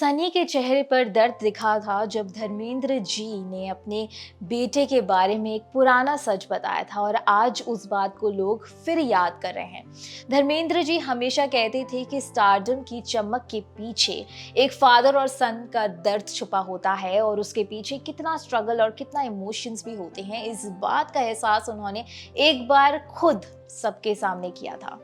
सनी के चेहरे पर दर्द दिखा था जब धर्मेंद्र जी ने अपने बेटे के बारे में एक पुराना सच बताया था और आज उस बात को लोग फिर याद कर रहे हैं। धर्मेंद्र जी हमेशा कहते थे कि स्टारडम की चमक के पीछे एक फादर और सन का दर्द छुपा होता है और उसके पीछे कितना स्ट्रगल और कितना इमोशंस भी होते हैं। इस बात का एहसास उन्होंने एक बार खुद सबके सामने किया था।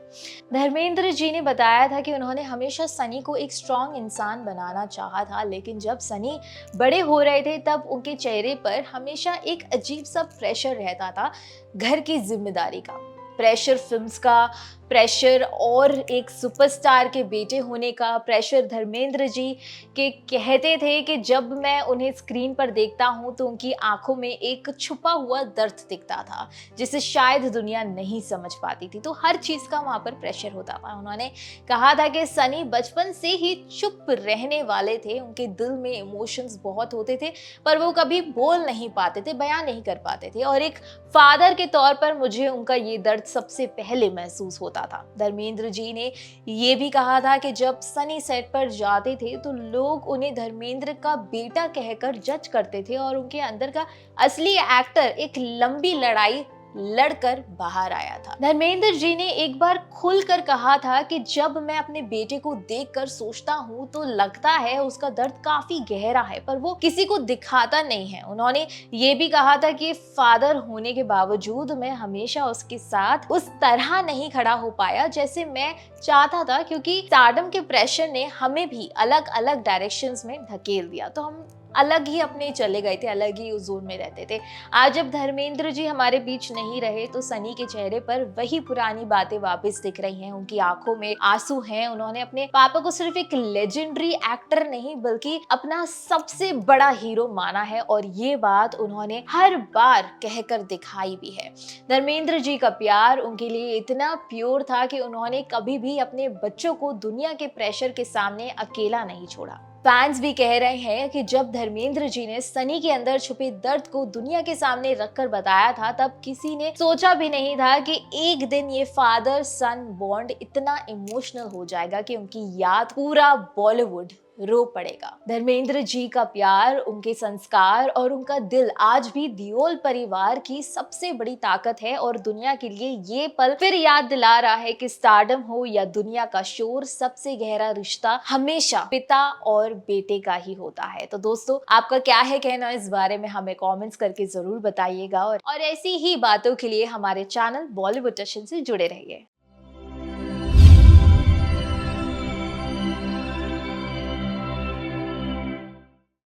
धर्मेंद्र जी ने बताया था कि उन्होंने हमेशा सनी को एक स्ट्रॉन्ग इंसान बनाना चाहा था, लेकिन जब सनी बड़े हो रहे थे तब उनके चेहरे पर हमेशा एक अजीब सा प्रेशर रहता था। घर की जिम्मेदारी का प्रेशर, फिल्म्स का प्रेशर और एक सुपरस्टार के बेटे होने का प्रेशर। धर्मेंद्र जी के कहते थे कि जब मैं उन्हें स्क्रीन पर देखता हूं तो उनकी आंखों में एक छुपा हुआ दर्द दिखता था जिसे शायद दुनिया नहीं समझ पाती थी। तो हर चीज का वहां पर प्रेशर होता था। उन्होंने कहा था कि सनी बचपन से ही चुप रहने वाले थे, उनके दिल में इमोशंस बहुत होते थे पर वो कभी बोल नहीं पाते थे, बयान नहीं कर पाते थे, और एक फादर के तौर पर मुझे उनका ये दर्द सबसे पहले महसूस होता था। धर्मेंद्र जी ने ये भी कहा था कि जब सनी सेट पर जाते थे तो लोग उन्हें धर्मेंद्र का बेटा कहकर जज करते थे और उनके अंदर का असली एक्टर एक लंबी लड़ाई लड़कर बाहर आया था। धर्मेंद्र जी ने एक बार खुलकर कहा था कि जब मैं अपने बेटे को देखकर सोचता हूँ तो लगता है उसका दर्द काफी गहरा है पर वो किसी को दिखाता नहीं है। उन्होंने ये भी कहा था कि फादर होने के बावजूद मैं हमेशा उसके साथ उस तरह नहीं खड़ा हो पाया जैसे मैं चाहता था, क्योंकि स्टारडम के प्रेशर ने हमें भी अलग अलग डायरेक्शंस में धकेल दिया, तो हम अलग ही अपने चले गए थे, अलग ही उस जोन में रहते थे। आज जब धर्मेंद्र जी हमारे बीच नहीं रहे तो सनी के चेहरे पर वही पुरानी बातें वापस दिख रही हैं, उनकी आंखों में आंसू हैं। उन्होंने अपने पापा को सिर्फ एक लेजेंडरी एक्टर नहीं बल्कि अपना सबसे बड़ा हीरो माना है और ये बात उन्होंने हर बार कहकर दिखाई भी है। धर्मेंद्र जी का प्यार उनके लिए इतना प्योर था कि उन्होंने कभी भी अपने बच्चों को दुनिया के प्रेशर के सामने अकेला नहीं छोड़ा। फैंस भी कह रहे हैं कि जब धर्मेंद्र जी ने सनी के अंदर छुपे दर्द को दुनिया के सामने रखकर बताया था तब किसी ने सोचा भी नहीं था कि एक दिन ये फादर सन बॉन्ड इतना इमोशनल हो जाएगा कि उनकी याद पूरा बॉलीवुड रो पड़ेगा। धर्मेंद्र जी का प्यार, उनके संस्कार और उनका दिल आज भी देओल परिवार की सबसे बड़ी ताकत है और दुनिया के लिए ये पल फिर याद दिला रहा है कि स्टारडम हो या दुनिया का शोर, सबसे गहरा रिश्ता हमेशा पिता और बेटे का ही होता है। तो दोस्तों, आपका क्या है कहना इस बारे में हमें कमेंट्स करके जरूर बताइएगा और ऐसी ही बातों के लिए हमारे चैनल बॉलीवुड टशन से जुड़े रहिए।